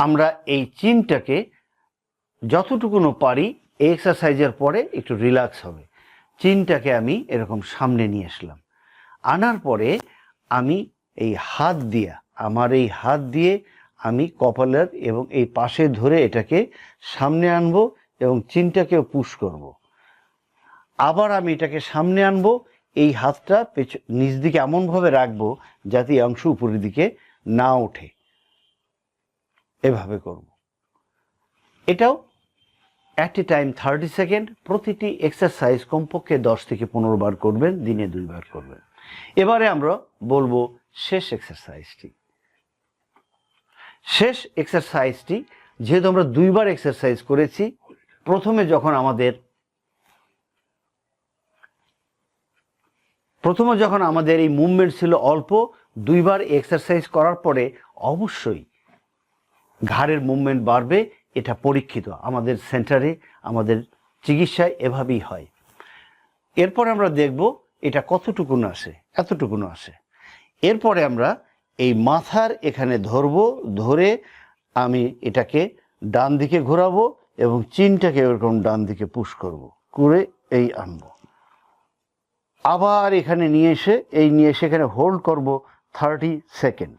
আমরা এই চিনটাকে যতটুকুনো পারি এই এক্সারসাইজের পরে একটু রিল্যাক্স হবে। চিনটাকে আমি এরকম সামনে নিয়ে আসলাম, আনার পরে আমি এই হাত দিয়ে আমি কপালের এবং এই পাশে ধরে এটাকে সামনে আনবো এবং চিনটাকেও পুশ করব। আবার আমি এটাকে সামনে আনবো, এই হাতটা নিচ দিকে এমনভাবে রাখবো যাতে এই অংশ উপরের দিকে না ওঠে, এভাবে করব। এটাও অ্যাট এ টাইম 30 সেকেন্ড। প্রতিটি এক্সারসাইজ কমপক্ষে 10 থেকে 15 বার করবেন, দিনে 2 বার করবেন। এবারে আমরা বলবো শেষ এক্সারসাইজটি। শেষ এক্সারসাইজটি যেহেতু আমরা 2 বার এক্সারসাইজ করেছি, প্রথমে যখন আমাদের এই মুভমেন্ট ছিল অল্প, 2 বার এক্সারসাইজ করার পরে অবশ্যই ঘাড়ের মুভমেন্ট বাড়বে। এটা পরীক্ষিত, আমাদের সেন্টারে, আমাদের চিকিৎসায় এভাবেই হয়। এরপর আমরা দেখব এটা কতটুকুন আসে, এতটুকুন আসে। এরপরে আমরা এই মাথার এখানে ধরে আমি এটাকে ডান দিকে ঘোরাবো এবং চিনটাকে এরকম ডান দিকে পুশ করব, করে এই আনবো। আবার এখানে নিয়ে এসে এখানে হোল্ড করব 30 সেকেন্ড।